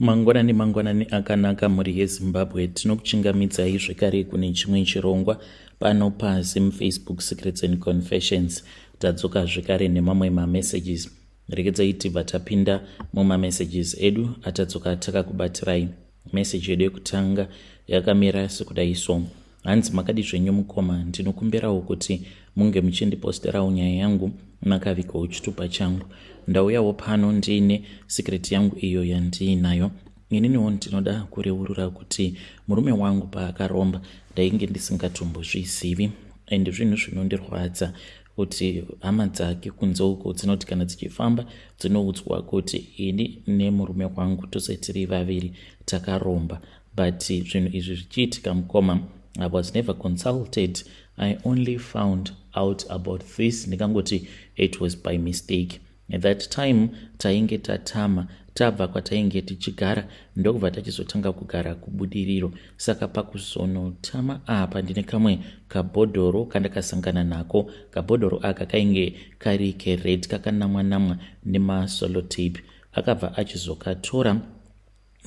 Mangwanani akanaka muri yeZimbabwe. Tinokuchingamidzai zvekare kune chimwe chirongwa pano paZim Facebook Secrets and Confessions. Tadzoka zvekare nemamwe mamessages. Rekedzai tibva tapinda mumamessages edu atadzoka takakubatirai. Message yedu yekutanga yakamira sekudai so: hanzi makadi zvenyu mukoma, ndinokumbirawo kuti munge muchindiposterawo nyaya yangu makavigwawo chitupa changu. Ndauyawo pano ndiine secret yangu iyo yandiinayo. Ininiwo ndinoda kureurura kuti murume wangu paakaromba ndainge ndisingatombozvizivi, ende zvinhu zvinondirwadza kuti hama dzake kunze uko dzinoti kana dzichifamba dzinoudzwa kuti ini nemurume wangu tose tiri vaviri takaromba. But zvinhu izvi zvichiitika mukoma, I was never consulted. I only found out about this ndikangoti it was by mistake. At that time tainge tatama tabva kwatainge tichigara ndokubva tachizotanga kugara kubudiriro. Saka pakuzonotama apa ndine kamwe kabhodhoro kandakasangana nako. Kabhodhoro aka kainge kari kered kakanamwa nemasolotape. Akabva achizokatora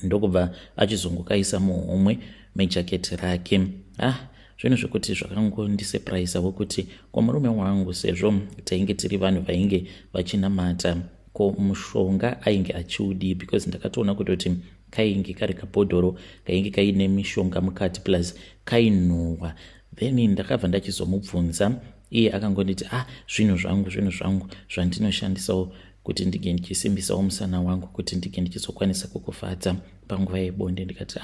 ndokubva achizongokaisa muhomwe mejaketi rake. Zvinhu zvekuti zvakangondisepuraisa wokuti kwamurume wangu, sezvo tainge tiri vanhu vainge vachinamata, ko mushonga ainge achiudii, because ndakatoona kutoti kainge kari kabhodhoro kainge kaine mishonga mukati plus kainhuhwa. Then ndakabva ndachizomubvunza, iye akangonditi zvinhu zvangu zvandinoshandisawo kuti ndige ndichisimbisawo musana wangu kuti ndige ndichizokwanisa kukufadza panguva yebonde. Ndikati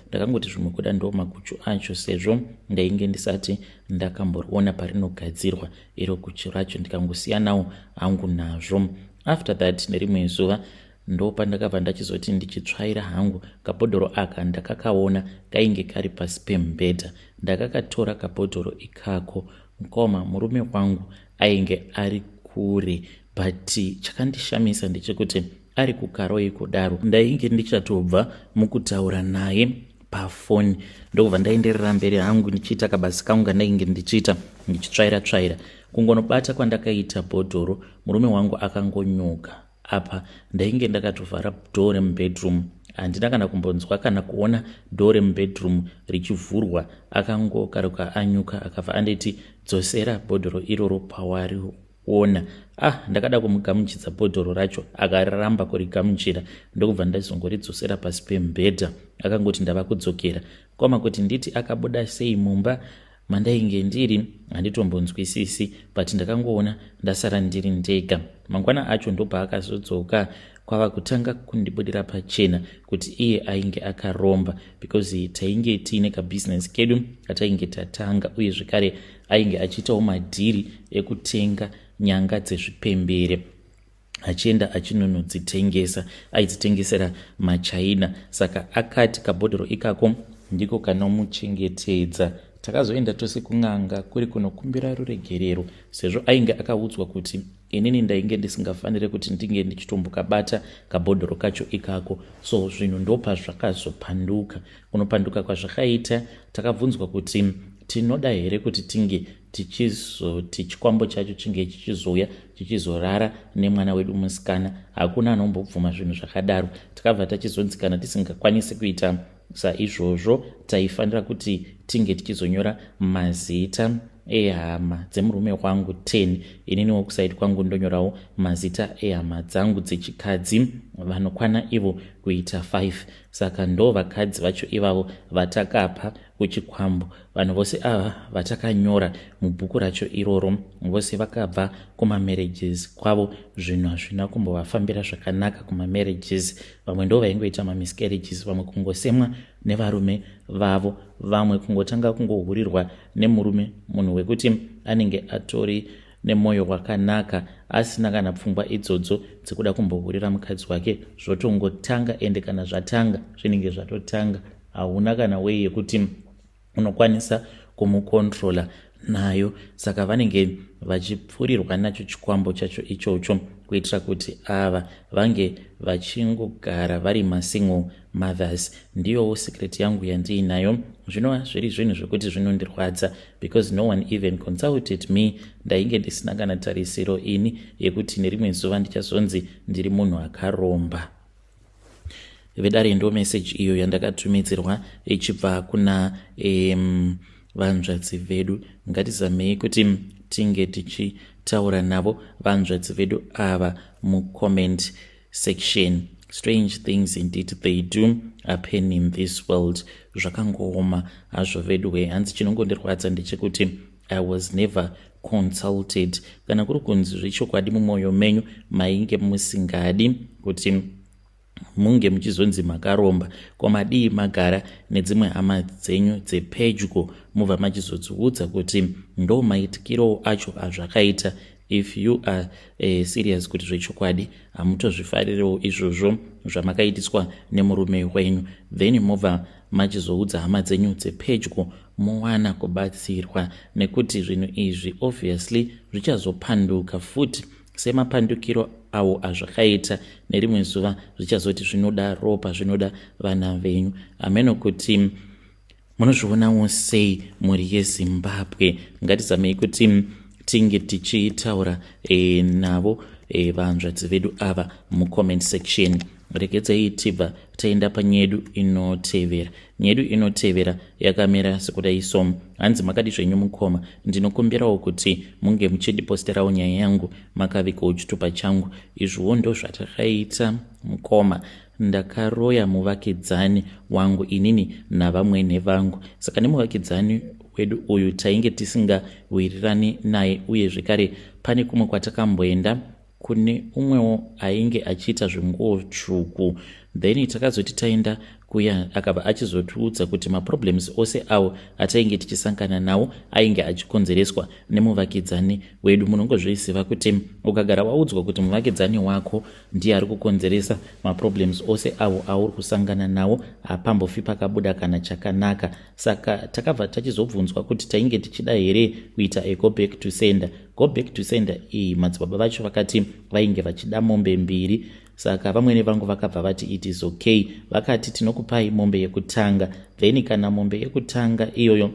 ndakangoti zvimwe kuda ndo maguchu acho, sezvo ndainge ndisati ndakamboriona parinogadzirwa iro guchu racho, ndikangosiyanawo hangu nazvo. After that nerimwe zuva ndo pandakabva ndachizoti ndichitsvaira hangu kabhodhoro aka ndakakaona kainge kari pasi pemubhedha. Ndakakatora kabhodhoro ikako mukoma, murume wangu ainge ari kure, but chakandishamisa ndechekuti ari kukaro kudaro ndainge ndichatobva mukutaura naye pafoni ndokubva ndaenderera mberi hangu ndichiita kabasi kangu kandainge ndichiita ndichitsvaira. Kungonobata kwandakaita bhodhoro, murume wangu akangonyuka. Apa ndainge ndakatovhara dhoo remubedroom, handina kana kumbonzwa kana kuona dhoo remubedroom richivhurwa. Akangokaruka anyuka akabva anditi dzosera bhodhoro iroro pawari ona. Ndakada kumugamuchidza bhodhoro racho, akararamba kurigamuchira. Ndokubva ndazongoridzosera pasi pemubhedha. Akangoti ndava kudzokera. Koma kuti nditi akabuda sei mumba mandainge ndiri handitombonzwisisi, but ndakangoona ndasara ndiri ndega. Mangwana acho ndobva akazodzoka kwava kutanga kundibudira pachena kuti iye ainge akaromba, because tainge tiine kabusiness kedu katainge tatanga, uye zvekare ainge achiitawo madhiri ekutenga nyanga dzezvipembere achienda achinonodzitengesa, aidzitengesera maChina. Saka akati kabhodhoro ikako ndiko kanomuchengetedza. Takazoenda tose kun'anga kuri kunokumbira ruregerero, sezvo ainge akaudzwa kuti inini ndainge ndisingafanire kuti ndinge ndichitombokabata kabhodhoro kacho ikako. So zvinhu ndopa zvakazopanduka. Kunopanduka kwazvakaita, takabvunzwa kuti tinoda here kuti tinge tichizoti chikwambo chacho chinge chichizouya chichizorara nemwana wedu musikana. Hakuna anombobvuma zvinhu zvakadaro. Takabva tachizonzikana tisingakwanisi kuita saizvozvo. Taifanira kuti tinge tichizonyora mazita ehama dzemurume wangu 10. Ininiwo kusaidi kwangu ndonyorawo mazita ehama dzangu dzechikadzi vanokwana ivo kuita 5. Saka ndo vakadzi vacho ivavo vatakapa kuchikwambo. Vanhu vose ava vatakanyora mubhuku racho iroro, vose vakabva kumamarriages kwavo. Zvinhu hazvina kumbovafambira zvakanaka kumamarriages. Vamwe ndo vaingoita mamiscarriages, vamwe kungosemwa nevarume vavo, vamwe kungotanga kungohurirwa nemurume, munhu wekuti anenge atori nemwoyo wakanaka, asina kana pfungwa idzodzo dzekuda kumbohurira mukadzi wake. Zvotongotanga, ende kana zvatanga zvinenge zvatotanga. Hauna kana wei yekuti unokwanisa kumukontrola nayo. Saka vanenge vachipfurirwa nacho chikwambo chacho ichocho kuitira kuti ava vange vachingogara vari masingle mothers. Ndiyowo secret yangu yandiinayo. Zvinova zviri zvinhu zvekuti zvinondirwadza, because no one even consulted me. Ndainge ndisina kana tarisiro ini yekuti nerimwe zuva ndichazonzi ndiri munhu akaromba. vedare ndo message iyo yandakatumidzirwa ichibva kuna vanzvadzi vedu. Ngatizamei kuti tinge tichitaura navo vanzvadzi vedu ava mucomment section. Strange things indeed they do happen in this world. Zvakangooma hazvo vedu we. Hanzi chinongondirwadza ndechekuti I was never consulted. Kana kuri kunzi zvechokwadi mumwoyo menyu mainge musingadi kuti munge muchizonzi makaromba, kwamadii magara nedzimwe hama dzenyu dzepedyo mubva machizodziudza kuti ndo maitikiro acho azvakaita. If you are serious kuti zvechokwadi hamutozvifarirewo izvozvo zvamakaitiswa nemurume wenyu, then mubva machizoudza hama dzenyu dzepedyo muwana kubatsirwa, nekuti zvinhu izvi obviously zvichazopanduka futi semapandukiro awo azvakaita. Nerimwe zuva zvichazoti zvinoda ropa, zvinoda vana venyu. Ameno kuti munozvionawo sei muri yeZimbabwe. Ngatizamei kuti tinge tichitaura navo vanzvadzi vedu ava mucomment section. Regedzai tibva taenda panyedu inotevera. Nyedu inotevera yakamera sekudai so. Hanzi makadi zvenyu mukoma, ndinokumbirawo kuti munge muchindiposterawo nyaya yangu makavikawo chitupa changu. Izvowo ndo zvatakaita mukoma. Ndakaroya muvakidzani wangu inini navamwene vangu. Saka nemuvakidzani wedu uyu tainge tisingawirirani naye, uye zvekare pane kumwe kwatakamboenda kune umwewo ainge achiita zvenguo tsvuku. Then takazoti taenda kuya akabva achizotiudza kuti maproblems ose awo atainge tichisangana nawo ainge achikonzereswa nemuvakidzani wedu. Munongozviziva kuti ukagara waudzwa kuti muvakidzani wako ndiye ari kukonzeresa maproblems ose awo auri kusangana nawo, hapambofi pakabuda kana chakanaka. Saka takabva tachizobvunzwa kuti tainge tichida here kuita go back to sender. Go back to sender iyi madzibaba vacho vakati vainge vachida mombe 2. Saka vamwene vangu vakabva vati it is okay. Vakati tinokupai mombe yekutanga, then kana mombe yekutanga iyoyo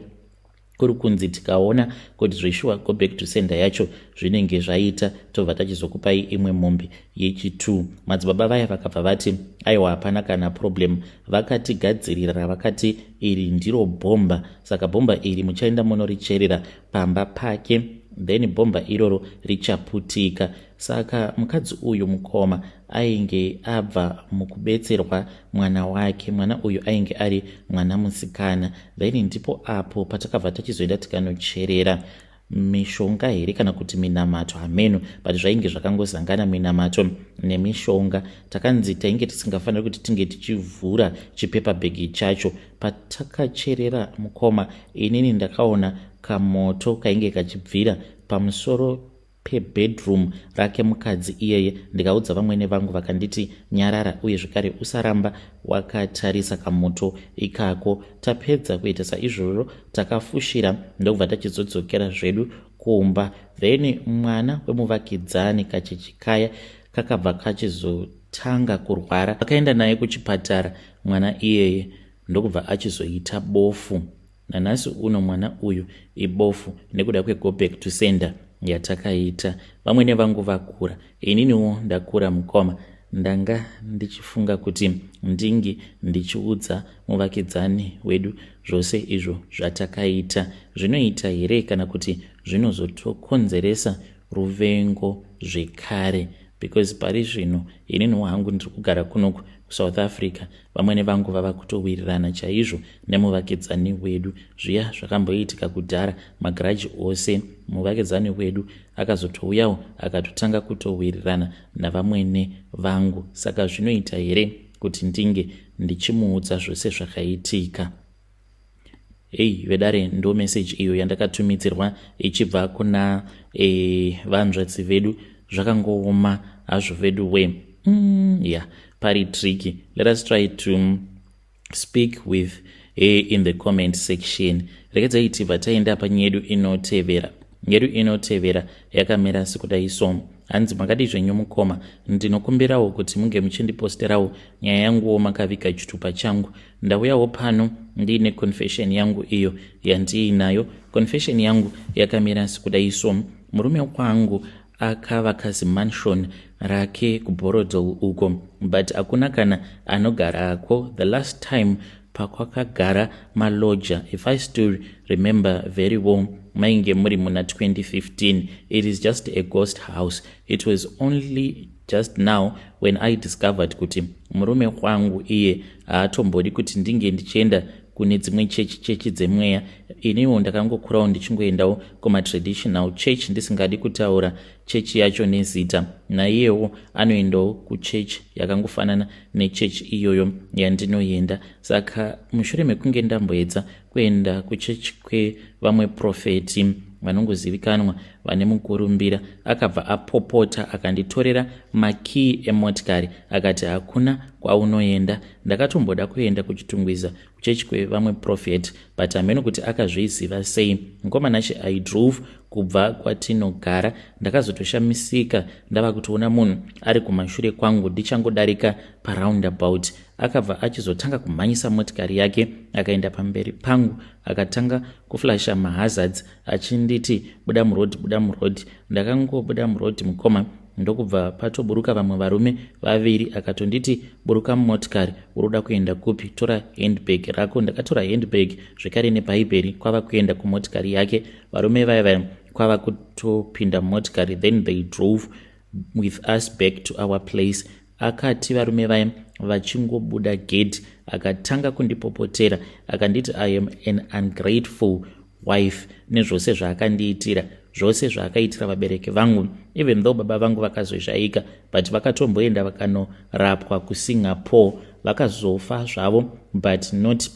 kuri kunzi tikaona kuti zveshuwa go back to sender yacho zvinenge zvaita, tobva tachizokupai imwe mombe yechi2. Madzibaba vaya vakabva vati aiwa hapana kana problem. Vakatigadzirira vakati iri ndiro bhomba, saka bhomba iri muchaenda munoricherera pamba pake, then bhomba iroro richaputika. Saka mukadzi uyu mukoma ainge abva mukubetserwa mwana wake. Mwana uyu ainge ari mwana musikana. Then ndipo apo patakabva tachizoenda tikanocherera mishonga here kana kuti minamato hameno, but zvainge zvakangozangana minamato nemishonga. Takanzi tainge tisingafaniri kuti tinge tichivhura chipepa bhegi chacho. Patakacherera mukoma, inini ndakaona kamoto kainge kachibvira pamusoro pebedroom rake mukadzi iyeye. Ndikaudza vamwene vangu vakanditi nyarara uye zvekare usaramba wakatarisa kamoto ikako. Tapedza kuita saizvozvo takafushira ndokubva tachizodzokera zvedu kumba. Then mwana wemuvakidzani kachichikaya kakabva kachizotanga kurwara. Vakaenda naye kuchipatara. Mwana iyeye ndokubva achizoita bofu. Nanhasi uno mwana uyu ibofu nekuda kwe-go back to sender yatakaita. Vamwene vangu vakura, ininiwo ndakura mukoma. Ndanga ndichifunga kuti ndingi ndichiudza muvakidzani wedu zvose izvo zvatakaita. Zvinoita here kana kuti zvinozotokonzeresa ruvengo zvekare? Because pari zvino ininiwo hangu ndiri kugara kunoku South Africa, vamwene vangu vava kutowirirana chaizvo nemuvakidzani wedu. Zviya zvakamboitika kudhara magaraji ose, muvakidzani wedu akazotouyawo akatotanga kutowirirana navamwene vangu. Saka zvinoita here kuti ndinge ndichimuudza zvose zvakaitika? Vedare ndo message iyo yandakatumidzirwa ichibva kuna vanzvadzi vedu. Zvakangooma hazvo vedu we. Pari tricky. Let us try to speak with in the comment section. Regedzai tibva taenda panyedu inotevera. Nyedu inotevera yakamera sekudai so. Hanzi makadi zvenyu mukoma, ndinokumbirawo kuti munge muchindiposterawo nyaya yanguwo makavika chitupa changu. Ndauyawo pano ndiine confession yangu iyo yandiinayo. Confession yangu yakamera sekudai so. Murume wangu akavaka zimansion rake kuBorodale uko, but hakuna kana anogarako. The last time pakwakagara maloja, if I still remember very well, mainge muri muna 2015. It is just a ghost house. It was only just now when I discovered kuti murume wangu iye haatombodi kuti ndinge ndichienda kune dzimwe chechi dzemweya. Iniwo ndakangokurawo ndichingoendawo kuma-traditional church ndisingadi kutaura chechi yacho nezita. Naiyewo anoendawo kuchechi yakangofanana nechechi iyoyo yandinoenda. Saka mushure mekunge ndamboedza kuenda kuchechi kwevamwe profeti vanongozivikanwa vane mukurumbira, akabva apopota akanditorera makii emotikari akati hakuna kwaunoenda. Ndakatomboda kuenda kuchitungwiza kuchechi kwevamwe profeti, but hameno kuti akazviziva sei. Mukomanache I drove kubva kwatinogara, ndakazotoshamisika ndava kutoona munhu ari kumashure kwangu ndichangodarika paroundabout. Akabva achizotanga kumhanyisa motikari yake akaenda pamberi pangu akatanga kuflasha mahazards achinditi buda murodhi. Ndakangobuda murodhi mukoma ndokubva patoburuka vamwe varume vaviri akatonditi buruka mumotikari, uroda kuenda kupi? Tora handbag rako. Ndakatora handbag zvekare nebhaibheri kwava kuenda kumotikari yake. Varume vaya kwava kutopinda motikari, then they drove with us back to our place. Akati varume vaya vachingobuda gate akatanga kundipopotera akanditi I am an ungrateful wife nezvose zvaakandiitira, zvose zvaakaitira vabereki vangu, even though baba vangu vakazozvaika, but vakatomboenda vakanorapwa kuSingapore, vakazofa zvavo, but not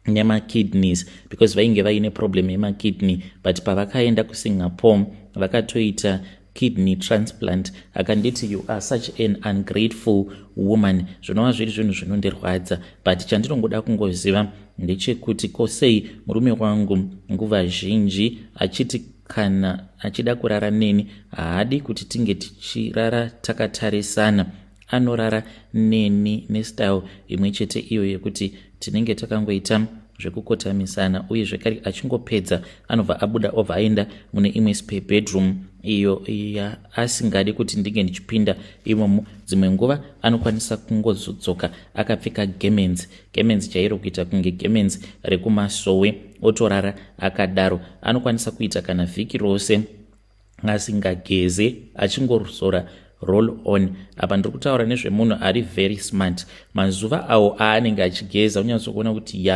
nemakidneys because vainge vaine problem yemakidney, but pavakaenda kuSingapore vakatoita kidney transplant. Akanditi you are such an ungrateful woman. Zvinova zviri zvinhu zvinondirwadza, but chandinongoda kungoziva ndechekuti kosei murume wangu nguva zhinji achiti kana achida kurara neni haadi kuti tinge tichirara takatarisana. Anorara neni nestyle imwe chete iyo yekuti tinenge takangoita zvekukotamisana, uye zvekare achingopedza anobva abuda obva aenda mune imwe spare bedroom iyo asingadi kuti ndinge ndichipinda imomo. Dzimwe nguva anokwanisa kungozodzoka akapfeka gemens chairo kuita kunge gemens rekumasowe otorara akadaro. Anokwanisa kuita kana vhiki rose asingageze achingoruzora roll on. Apa ndiri kutaura nezvemunhu ari very smart. Mazuva awo aanenge achigeza unyatsokuona kuti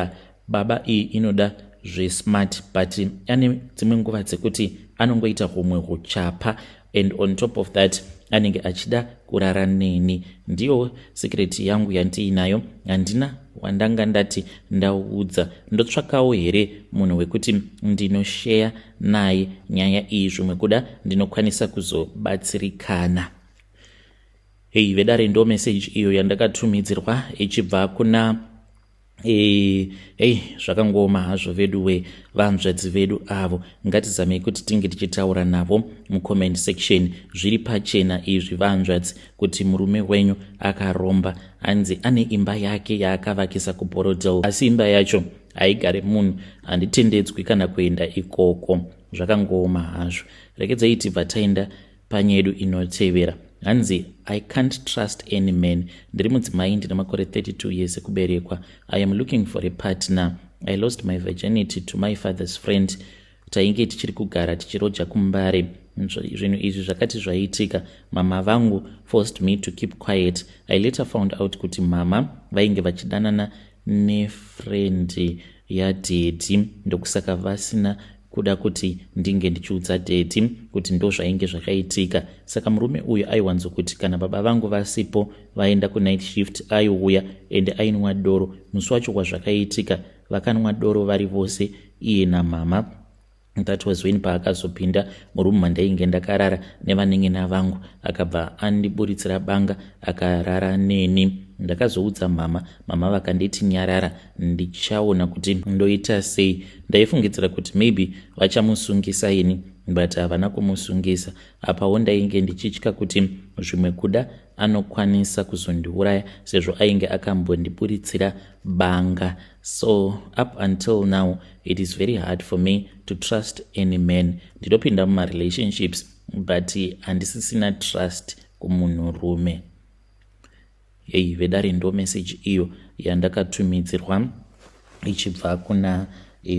baba iyi inoda zvesmart, but ane dzimwe nguva dzekuti anongoita humwe huchapa, and on top of that anenge achida kurara neni. Ndiyo secret yangu yandiinayo, handina wandanga ndati ndaudza. Ndotsvakawo here munhu wekuti ndinoshare naye nyaya iyi, zvimwe kuda ndinokwanisa kuzobatsirikana. Hey vedare, ndo message iyo yandakatumidzirwa ichibva kuna zvakangoma hazvo vedu vanzvadzi vedu avo. Ngatizamei kuti tinge tichitaura navo mucomment section zviri pachena izvi vanzvadzi, kuti murume wenyu akaromba, hanzi ane imba yake yaakavakisa kuBorodale, asi imba yacho haigare munhu, handitendedzwi kana kuenda ikoko. Zvakangoma hazvo. Rekedzai tibva taenda panyedu inotevera. Hanzi I can't trust any man. Ndiri mudzimai ndina makore 32 years ekuberekwa. I am looking for a partner. I lost my virginity to my father's friend. Tainge tichiri kugara tichiroja kumbare. Zvinhu izvi zvakati zvaitika, mama vangu forced me to keep quiet. I later found out kuti mama vainge vachidanana nefriend yadedi, ndokusaka vasina kuda kuti ndinge ndichiudza dedi kuti ndo zvainge zvakaitika. Saka murume uyu aiwanzo kuti kana baba vangu vasipo vaenda ku-night shift aiuya ende ainwa doro. Musi wacho wazvakaitika vakanwa doro vari vose, iye namama. That was when paakazopinda murumu mandainge ndakarara nevanengena vangu, akabva andiburitsira banga akarara neni. Ndakazoudza mama vakanditi nyarara, ndichaona kuti ndoita sei. Ndaifungidzira kuti maybe vachamusungisa ini, but havana kumusungisa. Apawo ndainge ndichitya kuti zvimwe kuda anokwanisa kuzondiuraya sezvo ainge akambondiburitsira banga. So up until now it is very hard for me to trust any man. Ndinopinda muma relationships but handisisina trust kumunhurume. Vedare ndo message iyo yandakatumidzirwa ichibva kuna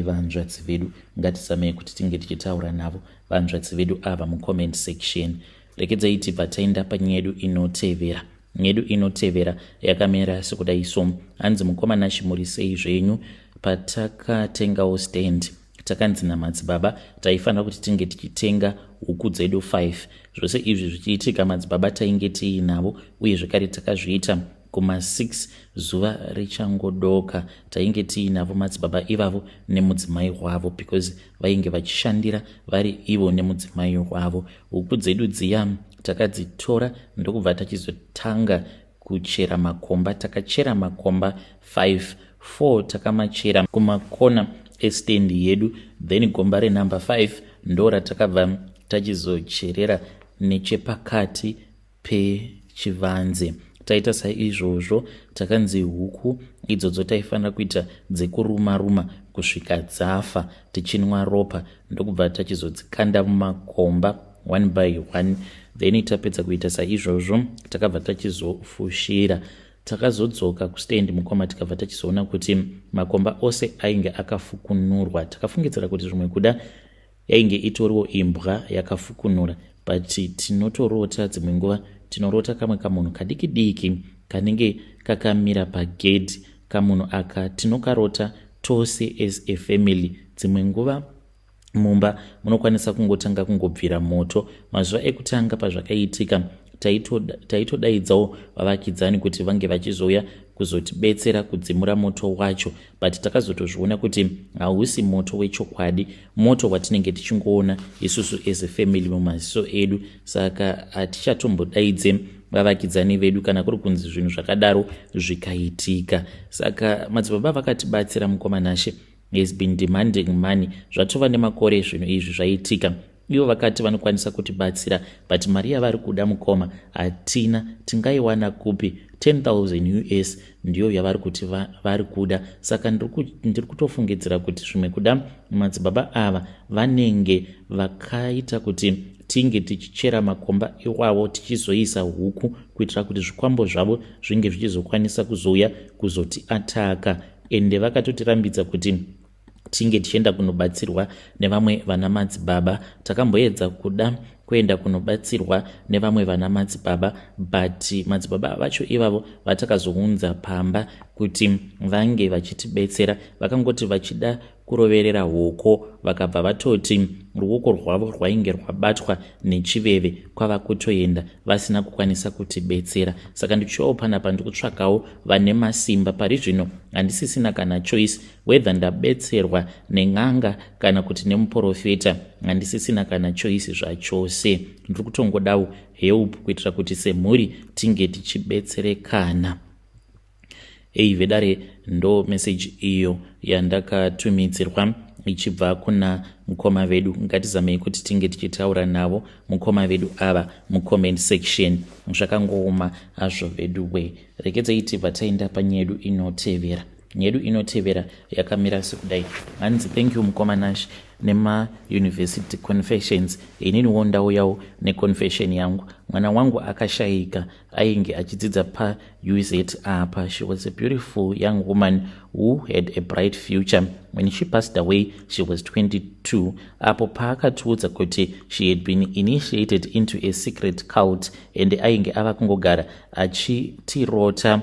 vanzvadzi vedu. Ngatisamei kuti tinge tichitaura navo vanzvadzi vedu ava mucomment section. Rekedzai tibva taenda panyaya yedu inotevera. Nyaya yedu inotevera yakamira sekudai so. Hanzi mukomana chimurisei zvenyu patakatengawo stand. Takanzi namadzibaba taifanira kuti tinge tichitenga huku dzedu 5. Zvose izvi zvichiitika madzibaba tainge tiinavo, uye zvekare takazviita kuma 6 zuva richangodoka. Tainge tiinavo madzibaba ivavo nemudzimai wavo, because vainge vachishandira vari ivo nemudzimai wavo. Huku dzedu dziya takadzitora ndokubva tachizotanga kuchera makomba. Takachera makomba 4 takamachera kumakona estendi yedu, then gomba renumber 5 ndo ratakabva tachizocherera nechepakati pechivanze. Taita saizvozvo takanzi huku idzodzo taifanira kuita dzekuruma-ruma kusvika dzafa tichinwa ropa, ndokubva tachizodzikanda mumakomba 1 by 1. Then tapedza kuita saizvozvo takabva tachizofushira. Takazodzoka kustendi mukoma tikabva tachizoona kuti makomba ose ainge akafukunurwa. Takafungidzira kuti zvimwe kuda yainge itoriwo imbwa yakafukunura, but tinotorota dzimwe nguva tinorota kamwe kamunhu kadiki diki kanenge kakamira pagedhi. Kamunhu aka tinokarota tose as a family. Dzimwe nguva mumba munokwanisa kungotanga kungobvira moto. Mazuva ekutanga pazvakaitika taitodaidzawo vavakidzani kuti vange vachizouya kuzotibetsera kudzimura moto wacho, but takazotozviona kuti hausi moto wechokwadi, moto watinenge tichingoona isusu as a family mumaziso edu. Saka hatichatombodaidze vavakidzani vedu kana kuri kunzi zvinhu zvakadaro zvikaitika. Saka madzibaba vakatibatsira. Mukomanashe has been demanding money. Zvatova nemakore zvinhu izvi zvaitika. Ivo vakati vanokwanisa kutibatsira, but mari yavari kuda mukoma hatina. Tingaiwana kupi? 10,000 US ndiyo yavari kuti vari kuda. Saka ndiri kutofungidzira kuti zvimwe kuda madzibaba ava vanenge vakaita kuti tinge tichichera makomba iwawo tichizoisa huku, kuitira kuti zvikwambo zvavo zvinge zvichizokwanisa kuzouya kuzoti ataka. Ende vakatotirambidza kuti tinge tichienda kunobatsirwa nevamwe vana madzibaba. Takamboedza kuda kuenda kunobatsirwa nevamwe vana madzibaba, but madzibaba vacho ivavo vatakazounza pamba kuti vange vachitibetsera. Vakangoti vachida kuroverera hoko, vakabva vatoti ruoko rwavo rwainge rwabatwa nechiveve kwava kutoenda, vasina kukwanisa kutibetsera. Saka ndichiwo panapa ndikutsvakawo vane masimba. Pari zvino handisisina kana choice whether ndabetserwa nen'anga kana kuti nemuprofita, handisisina kana choice zvachose. Ndiri kutongodawo help kuitira kuti semhuri tinge tichibetserekana. Vedare ndo message iyo yandakatumidzirwa ichibva kuna mukoma vedu. Ngatizamei kuti tinge tichitaura navo mukoma vedu ava mucomment section. Zvakangooma hazvo vedu we. Rekedzai tibva taenda panyaya yedu inotevera. Nyaya yedu inotevera yakamira sekudai. Hanzi thank you mukomanash nema university confessions. Ininiwo ndauyawo neconfession yangu. Mwana wangu akashaika ainge achidzidza pa UZ apa. She was a beautiful young woman who had a bright future. When she passed away, she was 22. Apo paakatiudza kuti she had been initiated into a secret cult, and ainge ava kungogara achitirota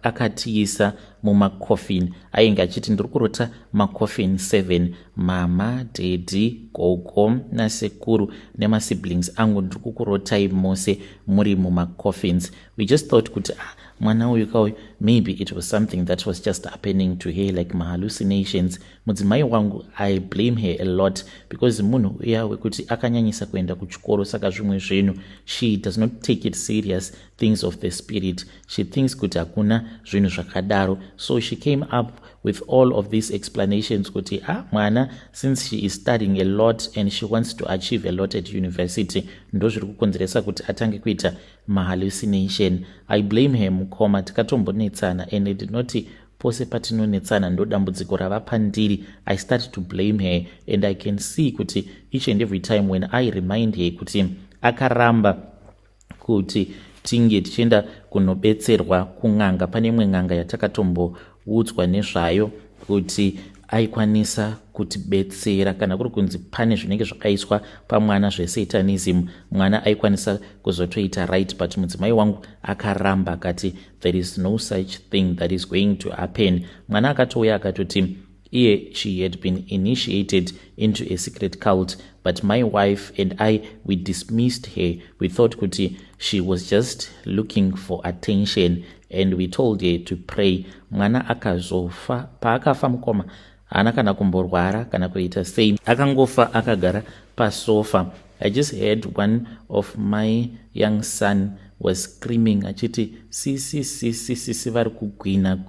akatiisa mumacoffin. Ainge achiti ndiri kurota macoffin 7, mama, daddy, gogo nasekuru nemasiblings angu ndiri kukurotai mose muri mumacoffins. We just thought kuti mwana uyu kauyu maybe it was something that was just happening to her, like my hallucinations. Mudzimai wangu I blame her a lot, because munhu uya wekuti akanyanyisa kuenda kuchikoro, saka zvimwe zvinhu she does not take it serious, things of the spirit. She thinks kuti hakuna zvinhu zvakadaro. So she came up with all of these explanations kuti mwana, since she is studying a lot and she wants to achieve a lot at university, ndo zviri kukonzeresa kuti atange kuita mahallucination. I blame her mukoma. Tikatombonetsana and I did not pose patinonetsana ndo dambudziko rava pandiri. I start to blame her and I can see kuti each and every time when I remind her kuti akaramba kuti tinge tichienda kunobetserwa kun'anga. Pane imwe n'anga yatakatomboudzwa nezvayo kuti aikwanisa kutibetsera kana kuri kunzi pane zvinenge zvakaiswa pamwana zvesatanism, mwana aikwanisa kuzotoita right, but mudzimai wangu akaramba akati there is no such thing that is going to happen. Mwana akatouya akatoti she had been initiated into a secret cult, but my wife and I, we dismissed her. We thought kuti she was just looking for attention and we told her to pray. Mwana akazofa. Paakafa mukoma haana kana kumborwara kana kuita sei, akangofa akagara pasofa. I just heard one of my young son was screaming achiti sisi vari kugwina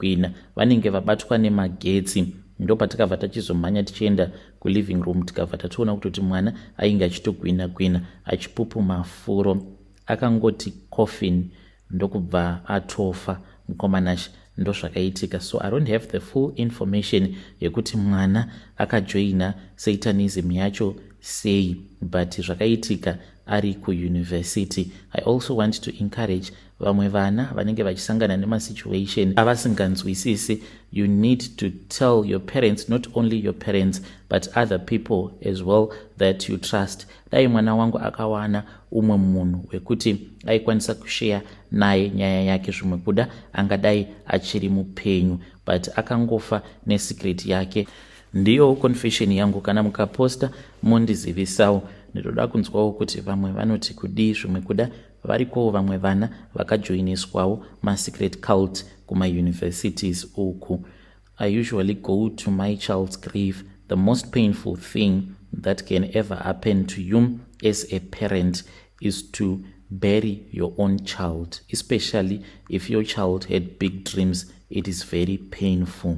vanenge vabatwa nemagetsi. Ndo patakabva tachizomhanya tichienda kuliving room tikabva tatoona kuti mwana ainge achitogwina achipupuma furo. Akangoti coffin ndokubva atofa mukomanashi. Ndo zvakaitika. So I don't have the full information yekuti mwana akajoina satanism yacho sei, but zvakaitika ari kuuniversity. I also want to encourage vamwe vana vanenge vachisangana nemasituation avasinganzwisisi. You need to tell your parents, not only your parents but other people as well that you trust. Dai mwana wangu akawana umwe munhu wekuti aikwanisa kushare naye nyaya yake zvimwe kuda angadai achiri mupenyu, but akangofa nesecret yake. Ndiyo confession yangu. Kana mukaposta mondizivisawo. Ndinoda kunzwawo kuti vamwe vanoti kudii zvimwe kuda. Varikowo vamwe vana vakajoiniswawo masecret cult kuma-universities uku. I usually go to my child's grave. The most painful thing that can ever happen to you as a parent is to bury your own child, especially if your child had big dreams. It is very painful.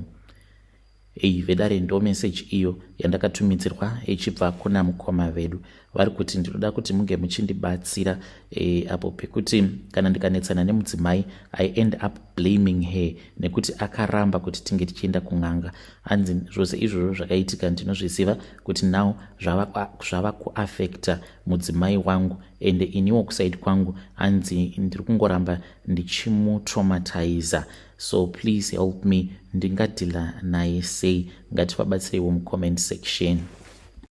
Vedare ndo message iyo yandakatumidzirwa ichibva kuna mukoma vedu. Vari kuti ndinoda kuti munge muchindibatsira apo pekuti kana ndikanetsana nemudzimai I end up blaming her nekuti akaramba kuti tinge tichienda kun'anga. Hanzi zvose izvozvo zvakaitika ndinozviziva kuti now zvava kuaffecta mudzimai wangu, and iniwo kusaidi kwangu hanzi ndiri kungoramba ndichimutraumatiza. So please help me. Ndingadhila naye sei? Ngativabatsirewo mucomment section.